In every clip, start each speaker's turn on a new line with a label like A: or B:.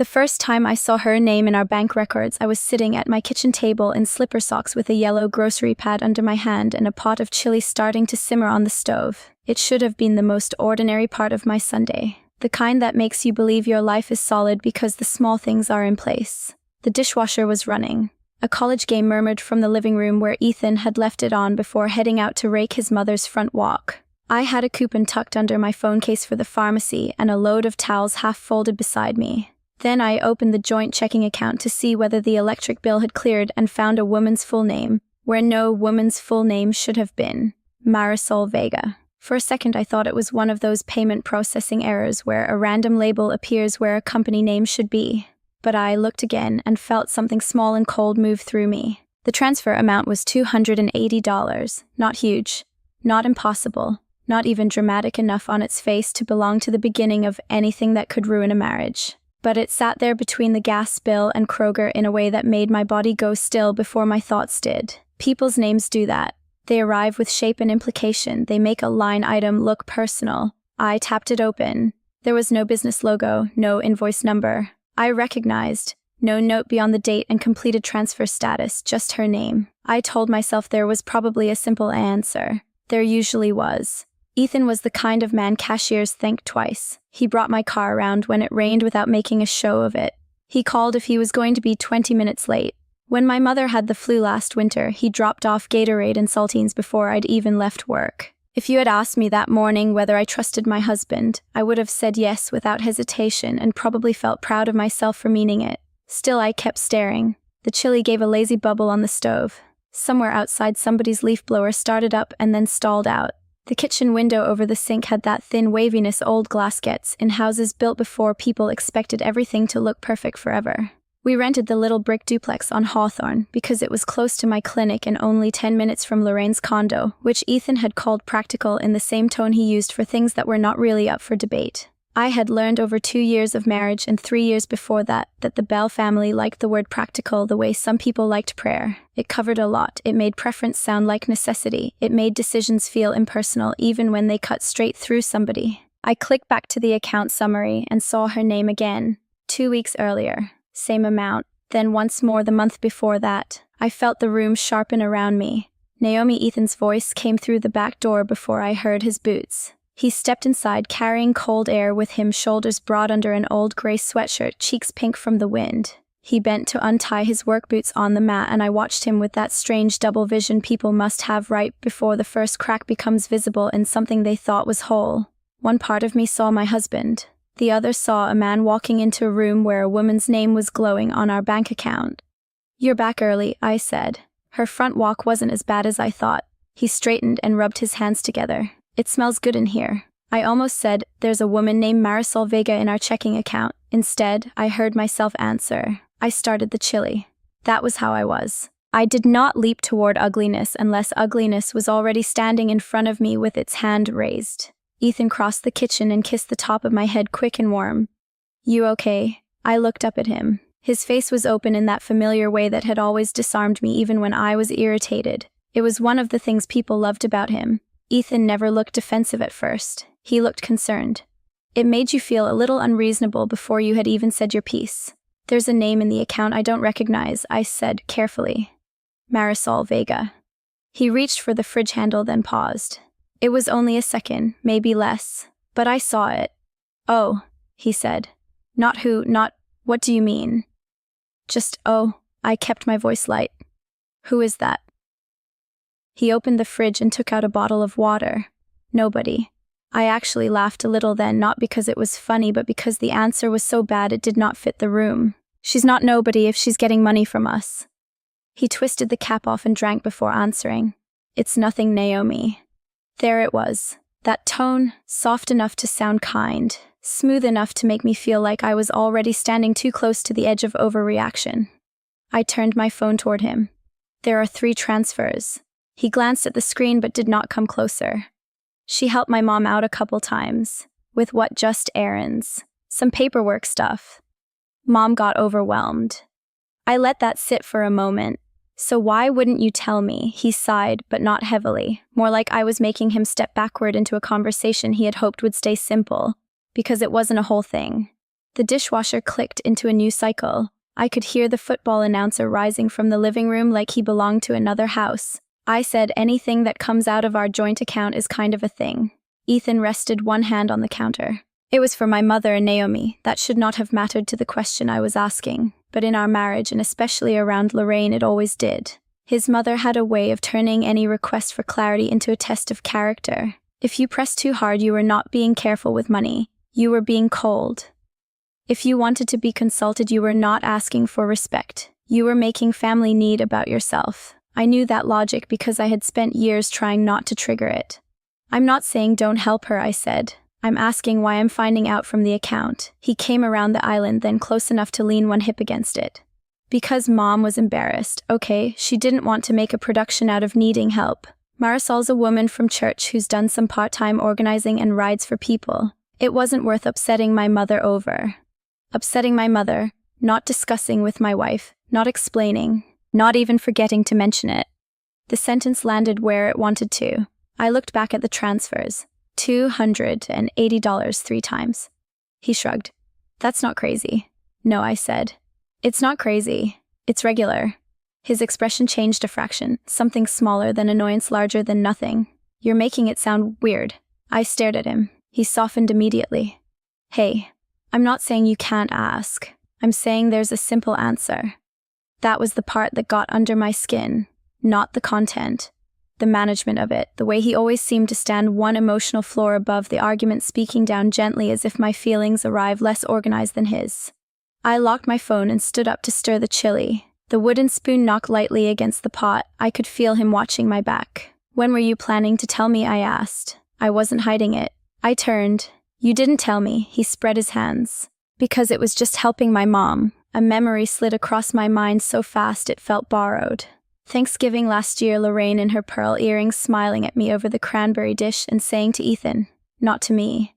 A: The first time I saw her name in our bank records, I was sitting at my kitchen table in slipper socks with a yellow grocery pad under my hand and a pot of chili starting to simmer on the stove. It should have been the most ordinary part of my Sunday. The kind that makes you believe your life is solid because the small things are in place. The dishwasher was running. A college game murmured from the living room where Ethan had left it on before heading out to rake his mother's front walk. I had a coupon tucked under my phone case for the pharmacy and a load of towels half folded beside me. Then I opened the joint checking account to see whether the electric bill had cleared and found a woman's full name, where no woman's full name should have been. Marisol Vega. For a second I thought it was one of those payment processing errors where a random label appears where a company name should be. But I looked again and felt something small and cold move through me. The transfer amount was $280. Not huge. Not impossible. Not even dramatic enough on its face to belong to the beginning of anything that could ruin a marriage. But it sat there between the gas bill and Kroger in a way that made my body go still before my thoughts did. People's names do that. They arrive with shape and implication. They make a line item look personal. I tapped it open. There was no business logo, no invoice number. I recognized. No note beyond the date and completed transfer status, just her name. I told myself there was probably a simple answer. There usually was. Ethan was the kind of man cashiers thank twice. He brought my car around when it rained without making a show of it. He called if he was going to be 20 minutes late. When my mother had the flu last winter, he dropped off Gatorade and saltines before I'd even left work. If you had asked me that morning whether I trusted my husband, I would have said yes without hesitation and probably felt proud of myself for meaning it. Still, I kept staring. The chili gave a lazy bubble on the stove. Somewhere outside, somebody's leaf blower started up and then stalled out. The kitchen window over the sink had that thin waviness old glass gets in houses built before people expected everything to look perfect forever. We rented the little brick duplex on Hawthorne because it was close to my clinic and only 10 minutes from Lorraine's condo, which Ethan had called practical in the same tone he used for things that were not really up for debate. I had learned over 2 years of marriage and 3 years before that the Bell family liked the word practical the way some people liked prayer. It covered a lot. It made preference sound like necessity. It made decisions feel impersonal even when they cut straight through somebody. I clicked back to the account summary and saw her name again. 2 weeks earlier. Same amount. Then once more the month before that. I felt the room sharpen around me. Naomi Ethan's voice came through the back door before I heard his boots. He stepped inside, carrying cold air with him, shoulders broad under an old gray sweatshirt, cheeks pink from the wind. He bent to untie his work boots on the mat, and I watched him with that strange double vision people must have right before the first crack becomes visible in something they thought was whole. One part of me saw my husband. The other saw a man walking into a room where a woman's name was glowing on our bank account. "You're back early," I said. Her front walk wasn't as bad as I thought. He straightened and rubbed his hands together. "It smells good in here." I almost said, "There's a woman named Marisol Vega in our checking account." Instead, I heard myself answer. I started the chili. That was how I was. I did not leap toward ugliness unless ugliness was already standing in front of me with its hand raised. Ethan crossed the kitchen and kissed the top of my head quick and warm. "You okay?" I looked up at him. His face was open in that familiar way that had always disarmed me even when I was irritated. It was one of the things people loved about him. Ethan never looked defensive at first. He looked concerned. It made you feel a little unreasonable before you had even said your piece. "There's a name in the account I don't recognize," I said carefully. "Marisol Vega." He reached for the fridge handle, then paused. It was only a second, maybe less, but I saw it. "Oh," he said. "Not who, not, what do you mean?" "Just, oh," I kept my voice light. "Who is that?" He opened the fridge and took out a bottle of water. "Nobody." I actually laughed a little then, not because it was funny, but because the answer was so bad it did not fit the room. "She's not nobody if she's getting money from us." He twisted the cap off and drank before answering. "It's nothing, Naomi." There it was. That tone, soft enough to sound kind, smooth enough to make me feel like I was already standing too close to the edge of overreaction. I turned my phone toward him. "There are 3 transfers." He glanced at the screen but did not come closer. "She helped my mom out a couple times. With what, just errands. Some paperwork stuff. Mom got overwhelmed." I let that sit for a moment. "So why wouldn't you tell me?" He sighed, but not heavily, more like I was making him step backward into a conversation he had hoped would stay simple, because it wasn't a whole thing. The dishwasher clicked into a new cycle. I could hear the football announcer rising from the living room like he belonged to another house. I said, anything that comes out of our joint account is kind of a thing. Ethan rested one hand on the counter. It was for my mother and Naomi. That should not have mattered to the question I was asking, but in our marriage, and especially around Lorraine, it always did. His mother had a way of turning any request for clarity into a test of character. If you pressed too hard, you were not being careful with money. You were being cold. If you wanted to be consulted, you were not asking for respect. You were making family need about yourself. I knew that logic because I had spent years trying not to trigger it. I'm not saying don't help her, I said. I'm asking why I'm finding out from the account. He came around the island, then close enough to lean one hip against it. Because Mom was embarrassed. Okay, she didn't want to make a production out of needing help. Marisol's a woman from church who's done some part-time organizing and rides for people. It wasn't worth upsetting my mother over. Upsetting my mother, not discussing with my wife, not explaining, not even forgetting to mention it. The sentence landed where it wanted to. I looked back at the transfers. $280 3 times. He shrugged. That's not crazy. No, I said. It's not crazy. It's regular. His expression changed a fraction, something smaller than annoyance, larger than nothing. You're making it sound weird. I stared at him. He softened immediately. Hey, I'm not saying you can't ask. I'm saying there's a simple answer. That was the part that got under my skin, not the content. The management of it, the way he always seemed to stand one emotional floor above the argument, speaking down gently as if my feelings arrived less organized than his. I locked my phone and stood up to stir the chili. The wooden spoon knocked lightly against the pot. I could feel him watching my back. When were you planning to tell me? I asked. I wasn't hiding it. I turned. You didn't tell me. He spread his hands. Because it was just helping my mom. A memory slid across my mind so fast it felt borrowed. Thanksgiving last year, Lorraine in her pearl earrings smiling at me over the cranberry dish and saying to Ethan, not to me,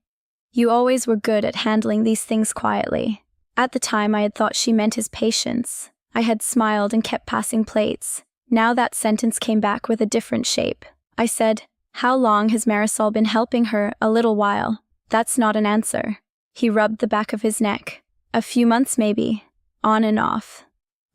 A: you always were good at handling these things quietly. At the time I had thought she meant his patience. I had smiled and kept passing plates. Now that sentence came back with a different shape. I said, how long has Marisol been helping her? A little while. That's not an answer. He rubbed the back of his neck. A few months maybe. On and off.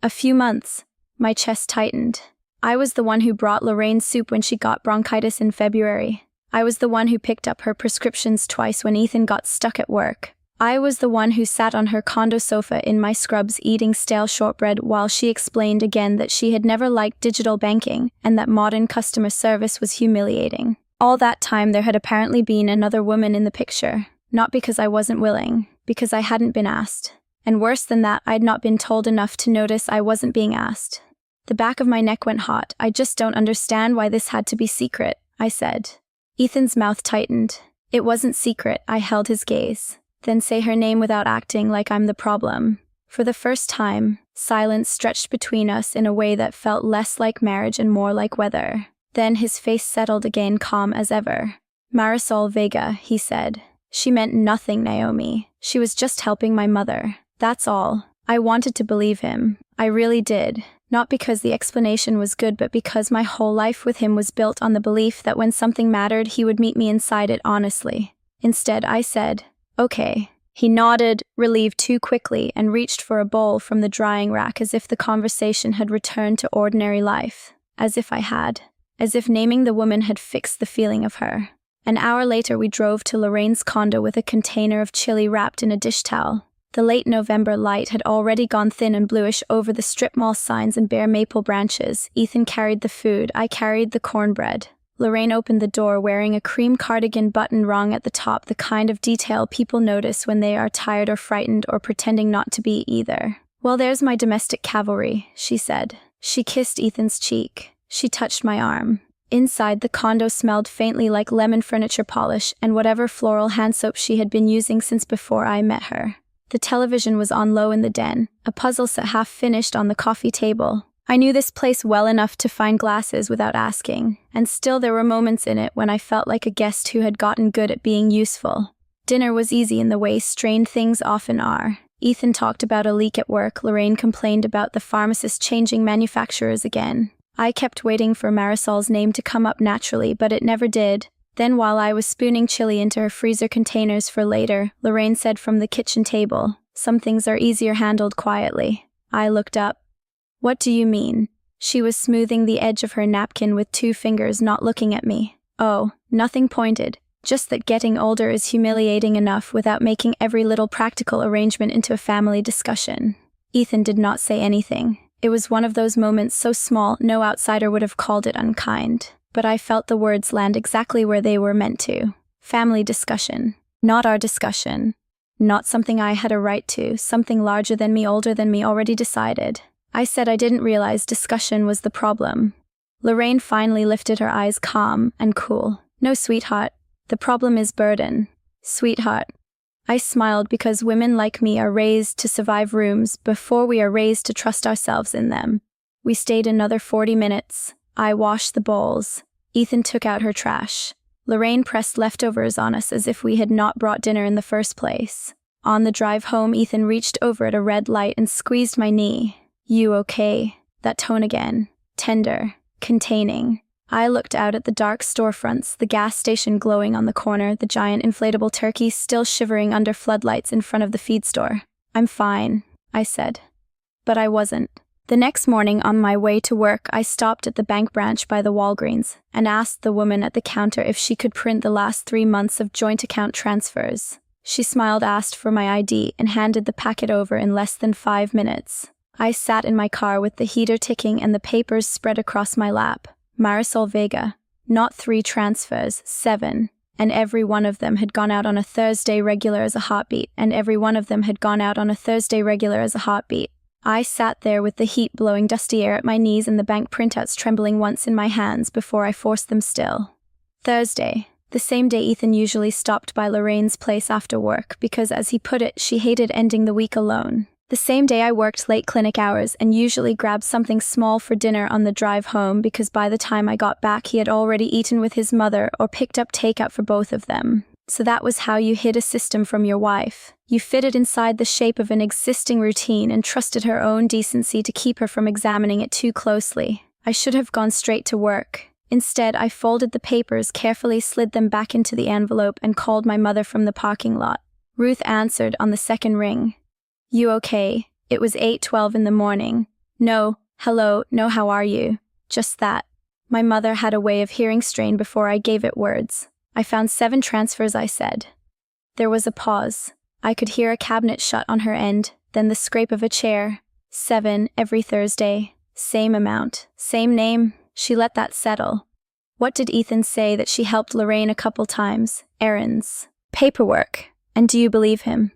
A: A few months. My chest tightened. I was the one who brought Lorraine soup when she got bronchitis in February. I was the one who picked up her prescriptions twice when Ethan got stuck at work. I was the one who sat on her condo sofa in my scrubs eating stale shortbread while she explained again that she had never liked digital banking and that modern customer service was humiliating. All that time there had apparently been another woman in the picture. Not because I wasn't willing, because I hadn't been asked. And worse than that, I'd not been told enough to notice I wasn't being asked. The back of my neck went hot. I just don't understand why this had to be secret, I said. Ethan's mouth tightened. It wasn't secret. I held his gaze. Then say her name without acting like I'm the problem. For the first time, silence stretched between us in a way that felt less like marriage and more like weather. Then his face settled again, calm as ever. Marisol Vega, he said. She meant nothing, Naomi. She was just helping my mother. That's all. I wanted to believe him. I really did. Not because the explanation was good, but because my whole life with him was built on the belief that when something mattered, he would meet me inside it honestly. Instead, I said, okay. He nodded, relieved too quickly, and reached for a bowl from the drying rack as if the conversation had returned to ordinary life. As if I had. As if naming the woman had fixed the feeling of her. An hour later, we drove to Lorraine's condo with a container of chili wrapped in a dish towel. The late November light had already gone thin and bluish over the strip mall signs and bare maple branches. Ethan carried the food, I carried the cornbread. Lorraine opened the door wearing a cream cardigan button rung at the top, the kind of detail people notice when they are tired or frightened or pretending not to be either. Well, there's my domestic cavalry, she said. She kissed Ethan's cheek. She touched my arm. Inside, the condo smelled faintly like lemon furniture polish and whatever floral hand soap she had been using since before I met her. The television was on low in the den, a puzzle set half finished on the coffee table. I knew this place well enough to find glasses without asking, and still there were moments in it when I felt like a guest who had gotten good at being useful. Dinner was easy in the way strained things often are. Ethan talked about a leak at work. Lorraine complained about the pharmacist changing manufacturers again. I kept waiting for Marisol's name to come up naturally, but it never did. Then while I was spooning chili into her freezer containers for later, Lorraine said from the kitchen table, Some things are easier handled quietly. I looked up. What do you mean? She was smoothing the edge of her napkin with 2 fingers, not looking at me. Oh, nothing pointed. Just that getting older is humiliating enough without making every little practical arrangement into a family discussion. Ethan did not say anything. It was one of those moments so small no outsider would have called it unkind. But I felt the words land exactly where they were meant to. Family discussion. Not our discussion. Not something I had a right to, something larger than me, older than me, already decided. I said I didn't realize discussion was the problem. Lorraine finally lifted her eyes, calm and cool. No, sweetheart. The problem is burden. Sweetheart. I smiled because women like me are raised to survive rooms before we are raised to trust ourselves in them. We stayed another 40 minutes. I washed the bowls. Ethan took out her trash. Lorraine pressed leftovers on us as if we had not brought dinner in the first place. On the drive home, Ethan reached over at a red light and squeezed my knee. You okay? That tone again. Tender. Containing. I looked out at the dark storefronts, the gas station glowing on the corner, the giant inflatable turkey still shivering under floodlights in front of the feed store. I'm fine, I said. But I wasn't. The next morning on my way to work, I stopped at the bank branch by the Walgreens and asked the woman at the counter if she could print the last 3 months of joint account transfers. She smiled, asked for my ID, and handed the packet over in less than 5 minutes. I sat in my car with the heater ticking and the papers spread across my lap. Marisol Vega. Not 3 transfers, 7. And every one of them had gone out on a Thursday regular as a heartbeat, and every one of them had gone out on a Thursday regular as a heartbeat. I sat there with the heat blowing dusty air at my knees and the bank printouts trembling once in my hands before I forced them still. Thursday. The same day Ethan usually stopped by Lorraine's place after work because, as he put it, she hated ending the week alone. The same day I worked late clinic hours and usually grabbed something small for dinner on the drive home because by the time I got back he had already eaten with his mother or picked up takeout for both of them. So that was how you hid a system from your wife. You fit it inside the shape of an existing routine and trusted her own decency to keep her from examining it too closely. I should have gone straight to work. Instead, I folded the papers, carefully slid them back into the envelope, and called my mother from the parking lot. Ruth answered on the second ring. You okay? It was 8:12 in the morning. No, hello, no, how are you? Just that. My mother had a way of hearing strain before I gave it words. I found 7 transfers, I said. There was a pause. I could hear a cabinet shut on her end, then the scrape of a chair. 7 every Thursday. Same amount. Same name. She let that settle. What did Ethan say? That she helped Lorraine a couple times? Errands. Paperwork. And do you believe him?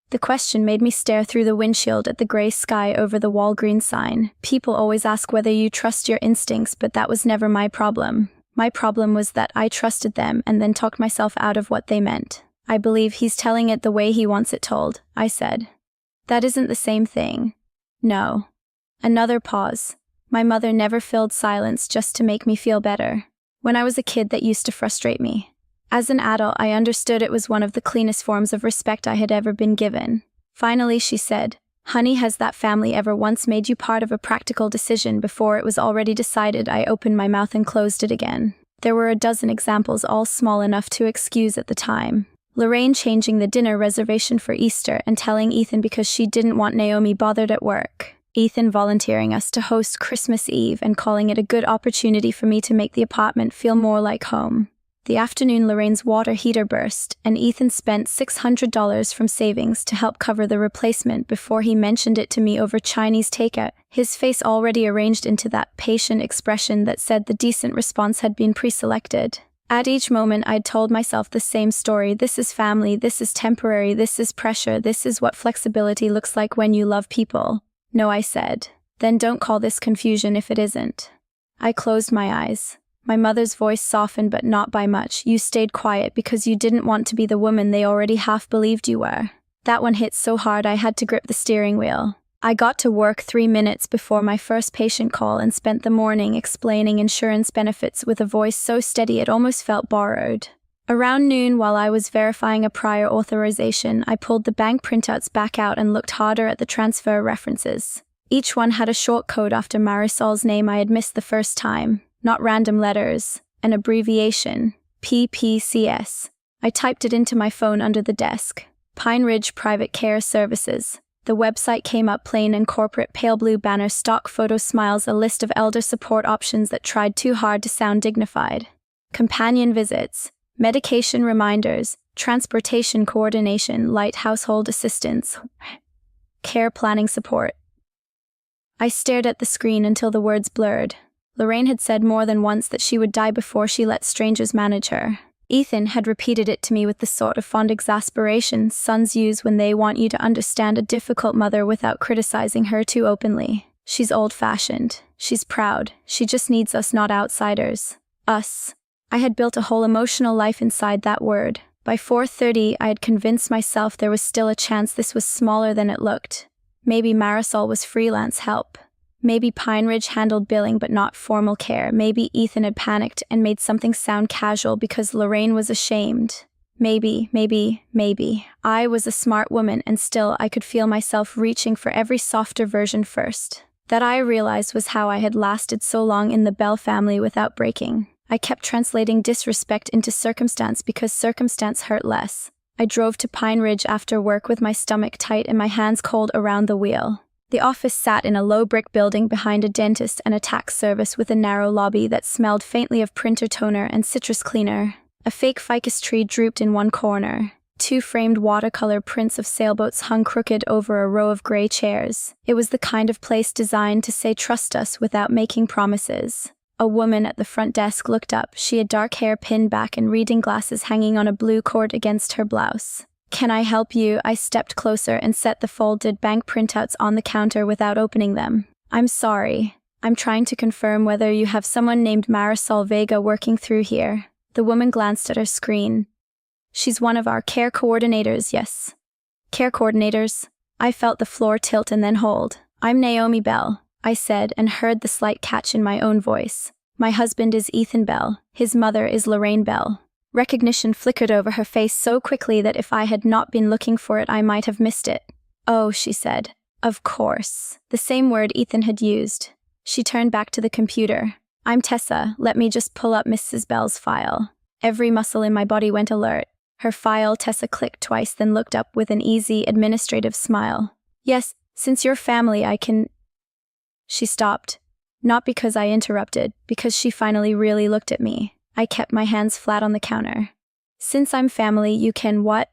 A: The question made me stare through the windshield at the gray sky over the Walgreens sign. People always ask whether you trust your instincts, but that was never my problem. My problem was that I trusted them and then talked myself out of what they meant. I believe he's telling it the way he wants it told, I said. That isn't the same thing. No. Another pause. My mother never filled silence just to make me feel better. When I was a kid, that used to frustrate me. As an adult, I understood it was one of the cleanest forms of respect I had ever been given. Finally, she said, Honey, has that family ever once made you part of a practical decision before it was already decided? I opened my mouth and closed it again. There were a dozen examples, all small enough to excuse at the time. Lorraine changing the dinner reservation for Easter and telling Ethan because she didn't want Naomi bothered at work. Ethan volunteering us to host Christmas Eve and calling it a good opportunity for me to make the apartment feel more like home. The afternoon Lorraine's water heater burst, and Ethan spent $600 from savings to help cover the replacement before he mentioned it to me over Chinese takeout, his face already arranged into that patient expression that said the decent response had been pre-selected. At each moment I'd told myself the same story. This is family, this is temporary, this is pressure, this is what flexibility looks like when you love people. No, I said. Then don't call this confusion if it isn't. I closed my eyes. My mother's voice softened, but not by much. You stayed quiet because you didn't want to be the woman they already half believed you were. That one hit so hard I had to grip the steering wheel. I got to work 3 minutes before my first patient call and spent the morning explaining insurance benefits with a voice so steady it almost felt borrowed. Around noon, while I was verifying a prior authorization, I pulled the bank printouts back out and looked harder at the transfer references. Each one had a short code after Marisol's name I had missed the first time. Not random letters, an abbreviation, PPCS. I typed it into my phone under the desk. Pine Ridge Private Care Services. The website came up plain and corporate, pale blue banner, stock photo, smiles, a list of elder support options that tried too hard to sound dignified. Companion visits, medication reminders, transportation coordination, light household assistance, care planning support. I stared at the screen until the words blurred. Lorraine had said more than once that she would die before she let strangers manage her. Ethan had repeated it to me with the sort of fond exasperation sons use when they want you to understand a difficult mother without criticizing her too openly. She's old-fashioned. She's proud. She just needs us, not outsiders. Us. I had built a whole emotional life inside that word. By 4:30, I had convinced myself there was still a chance this was smaller than it looked. Maybe Marisol was freelance help. Maybe Pine Ridge handled billing but not formal care. Maybe Ethan had panicked and made something sound casual because Lorraine was ashamed. Maybe. I was a smart woman, and still I could feel myself reaching for every softer version first. That, I realized, was how I had lasted so long in the Bell family without breaking. I kept translating disrespect into circumstance because circumstance hurt less. I drove to Pine Ridge after work with my stomach tight and my hands cold around the wheel. The office sat in a low brick building behind a dentist and a tax service with a narrow lobby that smelled faintly of printer toner and citrus cleaner. A fake ficus tree drooped in one corner. 2 framed watercolor prints of sailboats hung crooked over a row of gray chairs. It was the kind of place designed to say trust us without making promises. A woman at the front desk looked up. She had dark hair pinned back and reading glasses hanging on a blue cord against her blouse. "Can I help you?" I stepped closer and set the folded bank printouts on the counter without opening them. "I'm sorry. I'm trying to confirm whether you have someone named Marisol Vega working through here." The woman glanced at her screen. "She's one of our care coordinators, yes." "Care coordinators?" I felt the floor tilt and then hold. "I'm Naomi Bell," I said, and heard the slight catch in my own voice. "My husband is Ethan Bell. His mother is Lorraine Bell." Recognition flickered over her face so quickly that if I had not been looking for it, I might have missed it. "Oh," she said. "Of course." The same word Ethan had used. She turned back to the computer. "I'm Tessa. Let me just pull up Mrs. Bell's file." Every muscle in my body went alert. Her file. Tessa clicked twice, then looked up with an easy, administrative smile. "Yes, since you're family, I can—" She stopped. Not because I interrupted, because she finally really looked at me. I kept my hands flat on the counter. "Since I'm family, you can what?"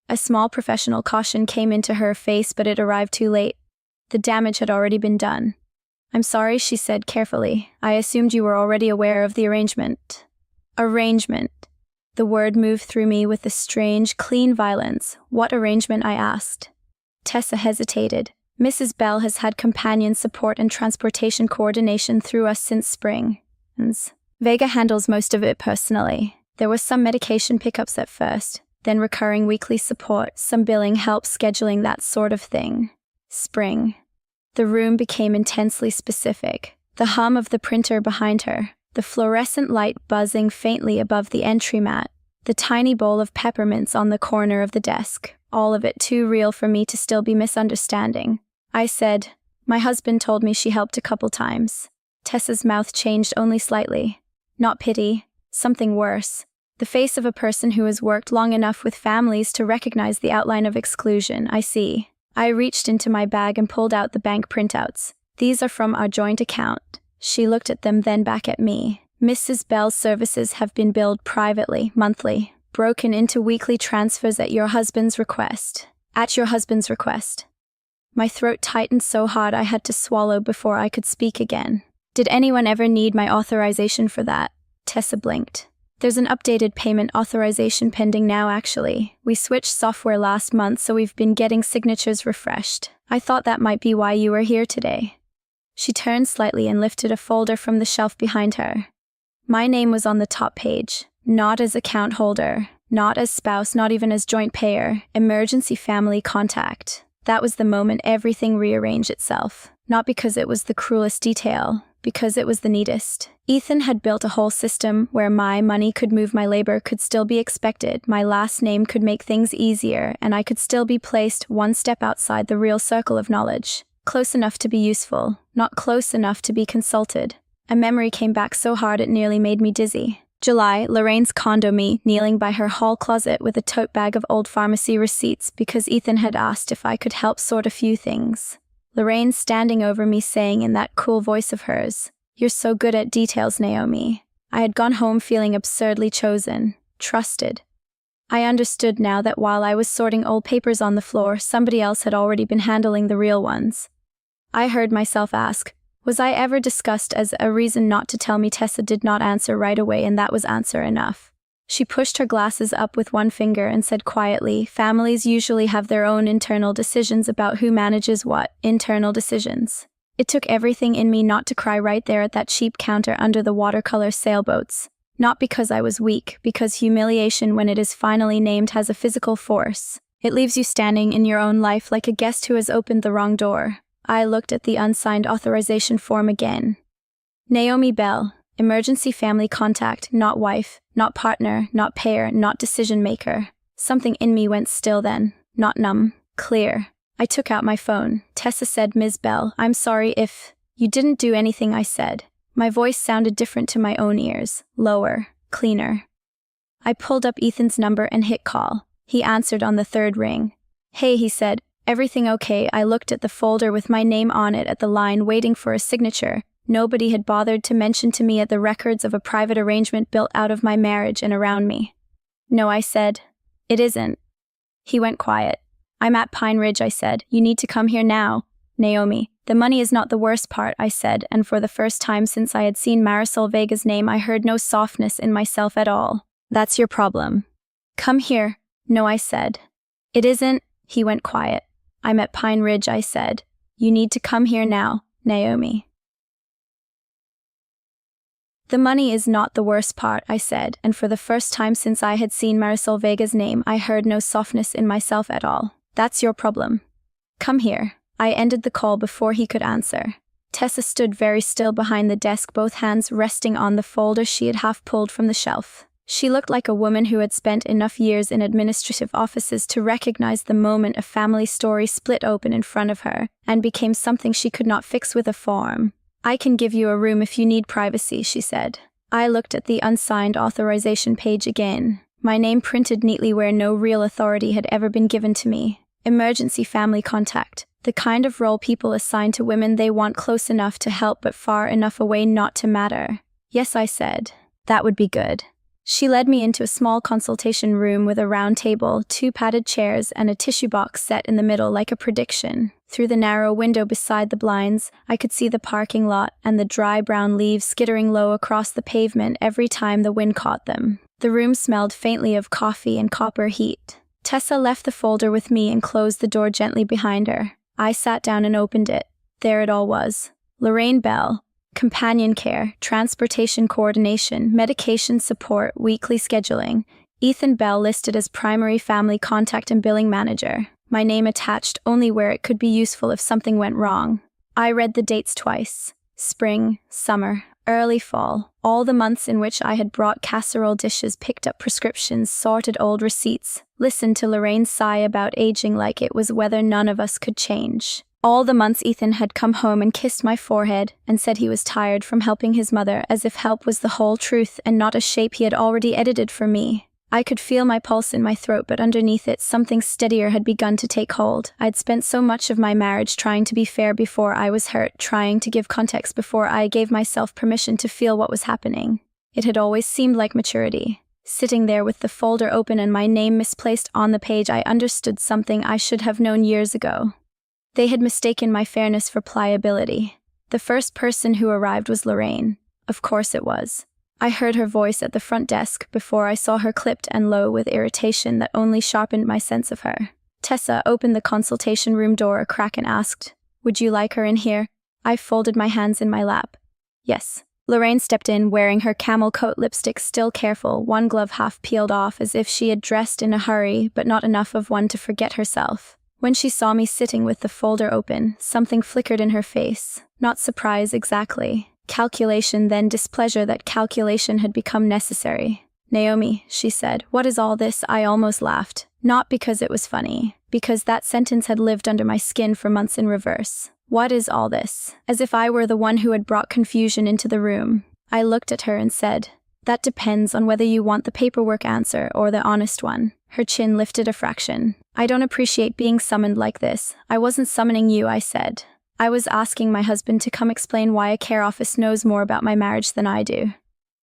A: A small professional caution came into her face, but it arrived too late. The damage had already been done. "I'm sorry," she said carefully. "I assumed you were already aware of the arrangement." Arrangement. The word moved through me with a strange, clean violence. "What arrangement?" I asked. Tessa hesitated. "Mrs. Bell has had companion support and transportation coordination through us since spring. Vega handles most of it personally. There was some medication pickups at first, then recurring weekly support, some billing help, scheduling, that sort of thing." Spring. The room became intensely specific. The hum of the printer behind her, the fluorescent light buzzing faintly above the entry mat, the tiny bowl of peppermints on the corner of the desk, all of it too real for me to still be misunderstanding. I said, "My husband told me she helped a couple times." Tessa's mouth changed only slightly. Not pity, something worse. The face of a person who has worked long enough with families to recognize the outline of exclusion. "I see." I reached into my bag and pulled out the bank printouts. "These are from our joint account." She looked at them, then back at me. "Mrs. Bell's services have been billed privately, monthly, broken into weekly transfers at your husband's request." At your husband's request. My throat tightened so hard I had to swallow before I could speak again. "Did anyone ever need my authorization for that?" Tessa blinked. "There's an updated payment authorization pending now, actually. We switched software last month, so we've been getting signatures refreshed. I thought that might be why you were here today." She turned slightly and lifted a folder from the shelf behind her. My name was on the top page. Not as account holder, not as spouse, not even as joint payer. Emergency family contact. That was the moment everything rearranged itself. Not because it was the cruelest detail, because it was the neatest. Ethan had built a whole system where my money could move, my labor could still be expected, my last name could make things easier, and I could still be placed one step outside the real circle of knowledge. Close enough to be useful, not close enough to be consulted. A memory came back so hard it nearly made me dizzy. July, Lorraine's condo me, kneeling by her hall closet with a tote bag of old pharmacy receipts because Ethan had asked if I could help sort a few things. Lorraine standing over me saying in that cool voice of hers, "You're so good at details, Naomi." I had gone home feeling absurdly chosen, trusted. I understood now that while I was sorting old papers on the floor, somebody else had already been handling the real ones. I heard myself ask, was I ever discussed as a reason not to tell me? Tessa did not answer right away, and that was answer enough. She pushed her glasses up with one finger and said quietly, "Families usually have their own internal decisions about who manages what, internal decisions." It took everything in me not to cry right there at that cheap counter under the watercolor sailboats. Not because I was weak, because humiliation when it is finally named has a physical force. It leaves you standing in your own life like a guest who has opened the wrong door. I looked at the unsigned authorization form again. Naomi Bell, emergency family contact, not wife, not partner, not payer, not decision maker. Something in me went still then, not numb, clear. I took out my phone. Tessa said, "Ms. Bell, I'm sorry if you didn't do anything I said." My voice sounded different to my own ears, lower, cleaner. I pulled up Ethan's number and hit call. He answered on the third ring. "Hey," he said, "everything okay?" I looked at the folder with my name on it at the line waiting for a signature. Nobody had bothered to mention to me at the records of a private arrangement built out of my marriage and around me. "No," I said. "It isn't." He went quiet. "I'm at Pine Ridge," I said. "You need to come here now." "Naomi, the money is not the worst part," I said, and for the first time since I had seen Marisol Vega's name I heard no softness in myself at all. "That's your problem. Come here." "No," I said. "It isn't." He went quiet. "I'm at Pine Ridge," I said. "You need to come here now, Naomi." "The money is not the worst part," I said, and for the first time since I had seen Marisol Vega's name I heard no softness in myself at all. "That's your problem. Come here." I ended the call before he could answer. Tessa stood very still behind the desk, both hands resting on the folder she had half pulled from the shelf. She looked like a woman who had spent enough years in administrative offices to recognize the moment a family story split open in front of her and became something she could not fix with a form. "I can give you a room if you need privacy," she said. I looked at the unsigned authorization page again. My name printed neatly where no real authority had ever been given to me. Emergency family contact. The kind of role people assign to women they want close enough to help but far enough away not to matter. "Yes," I said. "That would be good." She led me into a small consultation room with a round table, 2 padded chairs, and a tissue box set in the middle like a prediction. Through the narrow window beside the blinds, I could see the parking lot and the dry brown leaves skittering low across the pavement every time the wind caught them. The room smelled faintly of coffee and copper heat. Tessa left the folder with me and closed the door gently behind her. I sat down and opened it. There it all was. Lorraine Bell. Companion care, transportation coordination, medication support, weekly scheduling. Ethan Bell listed as primary family contact and billing manager. My name attached only where it could be useful if something went wrong. I read the dates twice. Spring, summer, early fall, all the months in which I had brought casserole dishes, picked up prescriptions, sorted old receipts, listened to Lorraine's sigh about aging like it was whether none of us could change. All the months Ethan had come home and kissed my forehead and said he was tired from helping his mother, as if help was the whole truth and not a shape he had already edited for me. I could feel my pulse in my throat, but underneath it something steadier had begun to take hold. I'd spent so much of my marriage trying to be fair before I was hurt, trying to give context before I gave myself permission to feel what was happening. It had always seemed like maturity. Sitting there with the folder open and my name misplaced on the page, I understood something I should have known years ago. They had mistaken my fairness for pliability. The first person who arrived was Lorraine. Of course it was. I heard her voice at the front desk before I saw her clipped and low with irritation that only sharpened my sense of her. Tessa opened the consultation room door a crack and asked, "Would you like her in here?" I folded my hands in my lap. "Yes." Lorraine stepped in, wearing her camel coat lipstick still careful, one glove half peeled off as if she had dressed in a hurry, but not enough of one to forget herself. When she saw me sitting with the folder open, something flickered in her face. Not surprise exactly. Calculation, then displeasure that calculation had become necessary. "Naomi," she said, "what is all this?" I almost laughed. Not because it was funny, because that sentence had lived under my skin for months in reverse. What is all this? As if I were the one who had brought confusion into the room. I looked at her and said, That depends on whether you want the paperwork answer or the honest one. Her chin lifted a fraction. I don't appreciate being summoned like this. I wasn't summoning you, I said. I was asking my husband to come explain why a care office knows more about my marriage than I do.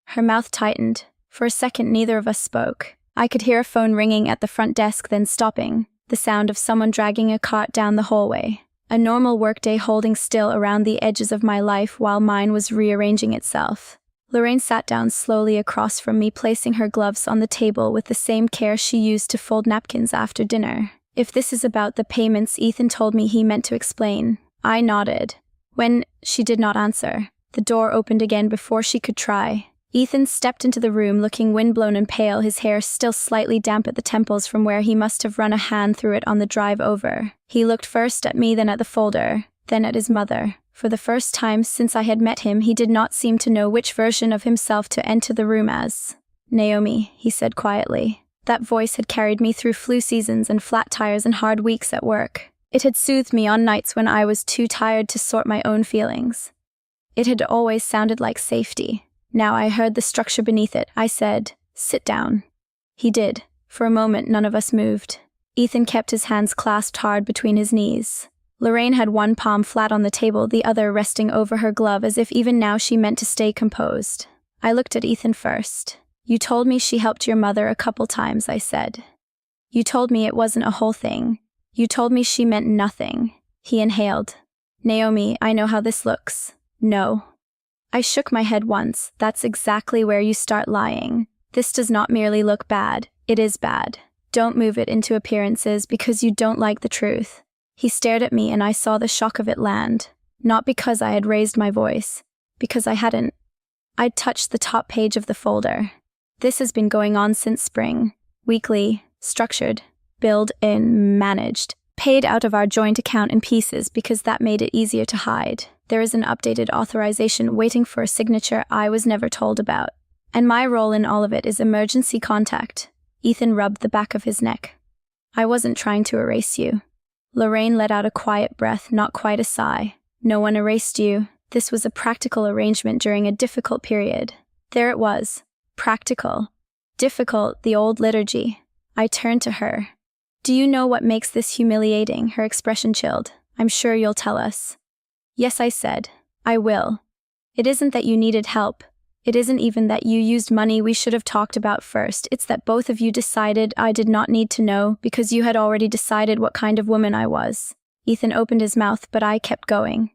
A: Her mouth tightened. For a second, neither of us spoke. I could hear a phone ringing at the front desk, then stopping. The sound of someone dragging a cart down the hallway. A normal workday holding still around the edges of my life while mine was rearranging itself. Lorraine sat down slowly across from me, placing her gloves on the table with the same care she used to fold napkins after dinner. If this is about the payments Ethan told me he meant to explain. I nodded. When she did not answer, the door opened again before she could try. Ethan stepped into the room looking windblown and pale, his hair still slightly damp at the temples from where he must have run a hand through it on the drive over. He looked first at me, then at the folder, then at his mother. For the first time since I had met him, he did not seem to know which version of himself to enter the room as. Naomi, he said quietly. That voice had carried me through flu seasons and flat tires and hard weeks at work. It had soothed me on nights when I was too tired to sort my own feelings. It had always sounded like safety. Now I heard the structure beneath it. I said, "Sit down." He did. For a moment, none of us moved. Ethan kept his hands clasped hard between his knees. Lorraine had one palm flat on the table, the other resting over her glove, as if even now she meant to stay composed. I looked at Ethan first. "You told me she helped your mother a couple times," I said. "You told me it wasn't a whole thing. You told me she meant nothing." He inhaled. "Naomi, I know how this looks." "No." I shook my head once. "That's exactly where you start lying. This does not merely look bad, it is bad. Don't move it into appearances because you don't like the truth." He stared at me and I saw the shock of it land. Not because I had raised my voice, because I hadn't. I'd touched the top page of the folder. "This has been going on since spring. Weekly, structured, billed in, managed. Paid out of our joint account in pieces because that made it easier to hide. There is an updated authorization waiting for a signature I was never told about. And my role in all of it is emergency contact." Ethan rubbed the back of his neck. "I wasn't trying to erase you." Lorraine let out a quiet breath, not quite a sigh. "No one erased you. This was a practical arrangement during a difficult period." There it was. Practical. Difficult, the old liturgy. I turned to her. "Do you know what makes this humiliating?" Her expression chilled. "I'm sure you'll tell us." "Yes," I said. "I will. It isn't that you needed help. It isn't even that you used money we should have talked about first. It's that both of you decided I did not need to know because you had already decided what kind of woman I was." Ethan opened his mouth, but I kept going.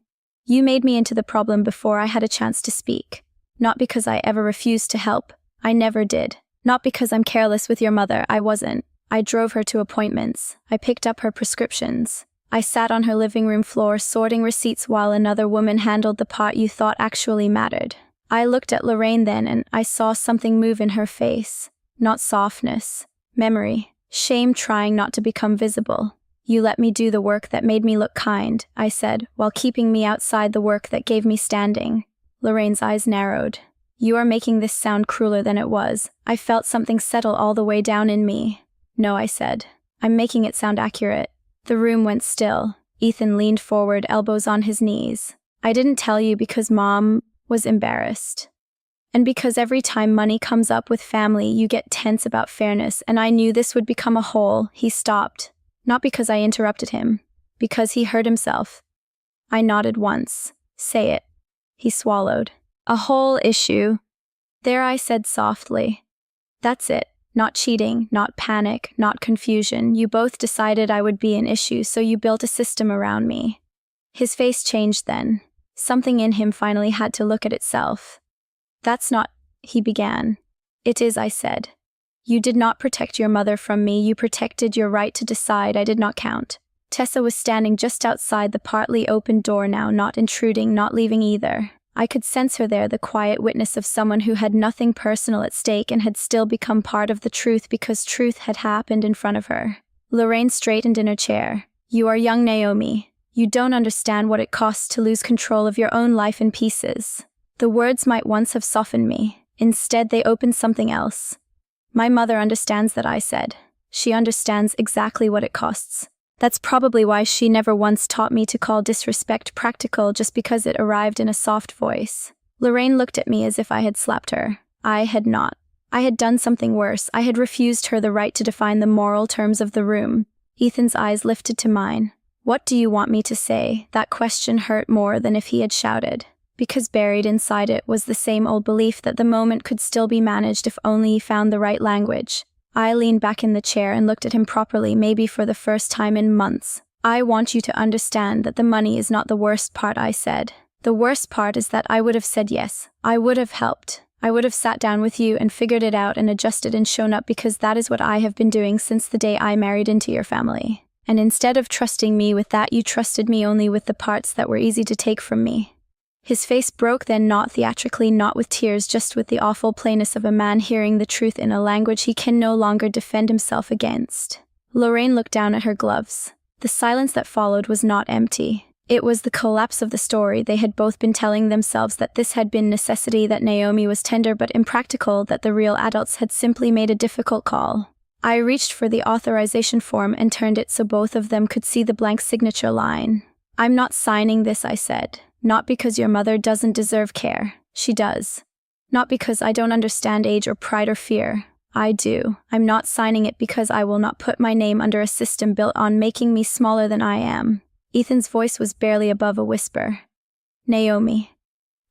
A: "You made me into the problem before I had a chance to speak. Not because I ever refused to help. I never did. Not because I'm careless with your mother. I wasn't. I drove her to appointments. I picked up her prescriptions. I sat on her living room floor sorting receipts while another woman handled the part you thought actually mattered." I looked at Lorraine then and I saw something move in her face. Not softness. Memory. Shame trying not to become visible. "You let me do the work that made me look kind," I said, while keeping me outside the work that gave me standing. Lorraine's eyes narrowed. "You are making this sound crueler than it was." I felt something settle all the way down in me. "No," I said. "I'm making it sound accurate." The room went still. Ethan leaned forward, elbows on his knees. "I didn't tell you because Mom was embarrassed. And because every time money comes up with family, you get tense about fairness, and I knew this would become a hole." He stopped. Not because I interrupted him. Because he heard himself. I nodded once. "Say it." He swallowed. "A whole issue." "There," I said softly. "That's it. Not cheating, not panic, not confusion. You both decided I would be an issue, so you built a system around me." His face changed then. Something in him finally had to look at itself. "That's not," he began. "It is," I said. "You did not protect your mother from me. You protected your right to decide. I did not count." Tessa was standing just outside the partly open door now, not intruding, not leaving either. I could sense her there, the quiet witness of someone who had nothing personal at stake and had still become part of the truth because truth had happened in front of her. Lorraine straightened in her chair. "You are young, Naomi. You don't understand what it costs to lose control of your own life in pieces." The words might once have softened me. Instead, they opened something else. "My mother understands that," I said. "She understands exactly what it costs. That's probably why she never once taught me to call disrespect practical just because it arrived in a soft voice." Lorraine looked at me as if I had slapped her. I had not. I had done something worse. I had refused her the right to define the moral terms of the room. Ethan's eyes lifted to mine. What do you want me to say? That question hurt more than if he had shouted, because buried inside it was the same old belief that the moment could still be managed if only he found the right language. I leaned back in the chair and looked at him properly, maybe for the first time in months. I want you to understand that the money is not the worst part, I said. The worst part is that I would have said yes. I would have helped. I would have sat down with you and figured it out and adjusted and shown up, because that is what I have been doing since the day I married into your family. And instead of trusting me with that, you trusted me only with the parts that were easy to take from me. His face broke then, not theatrically, not with tears, just with the awful plainness of a man hearing the truth in a language he can no longer defend himself against. Lorraine looked down at her gloves. The silence that followed was not empty. It was the collapse of the story they had both been telling themselves, that this had been necessity, that Naomi was tender but impractical, that the real adults had simply made a difficult call. I reached for the authorization form and turned it so both of them could see the blank signature line. I'm not signing this, I said. Not because your mother doesn't deserve care. She does. Not because I don't understand age or pride or fear. I do. I'm not signing it because I will not put my name under a system built on making me smaller than I am. Ethan's voice was barely above a whisper. Naomi.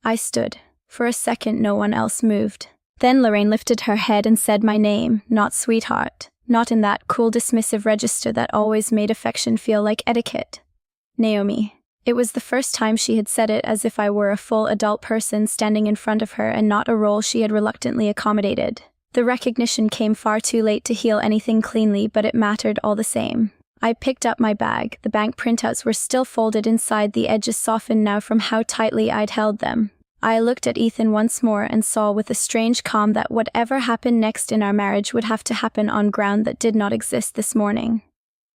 A: I stood. For a second, no one else moved. Then Lorraine lifted her head and said my name, not sweetheart, not in that cool dismissive register that always made affection feel like etiquette. Naomi. It was the first time she had said it as if I were a full adult person standing in front of her and not a role she had reluctantly accommodated. The recognition came far too late to heal anything cleanly, but it mattered all the same. I picked up my bag. The bank printouts were still folded inside, the edges softened now from how tightly I'd held them. I looked at Ethan once more and saw with a strange calm that whatever happened next in our marriage would have to happen on ground that did not exist this morning.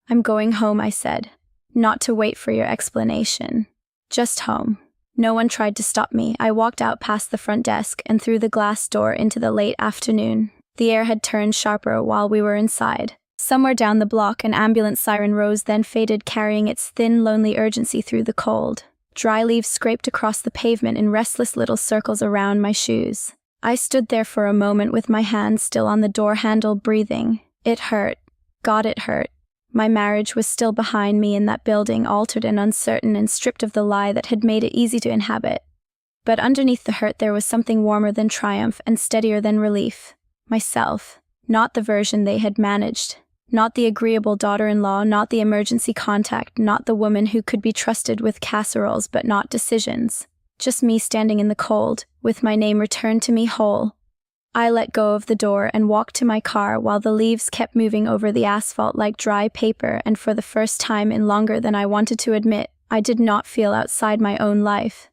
A: I'm going home, I said. Not to wait for your explanation. Just home. No one tried to stop me. I walked out past the front desk and through the glass door into the late afternoon. The air had turned sharper while we were inside. Somewhere down the block, an ambulance siren rose, then faded, carrying its thin, lonely urgency through the cold. Dry leaves scraped across the pavement in restless little circles around my shoes. I stood there for a moment with my hand still on the door handle, breathing. It hurt. God, it hurt. My marriage was still behind me in that building, altered and uncertain and stripped of the lie that had made it easy to inhabit. But underneath the hurt there was something warmer than triumph and steadier than relief. Myself. Not the version they had managed. Not the agreeable daughter-in-law, not the emergency contact, not the woman who could be trusted with casseroles but not decisions. Just me standing in the cold, with my name returned to me whole. I let go of the door and walked to my car while the leaves kept moving over the asphalt like dry paper, and for the first time in longer than I wanted to admit, I did not feel outside my own life.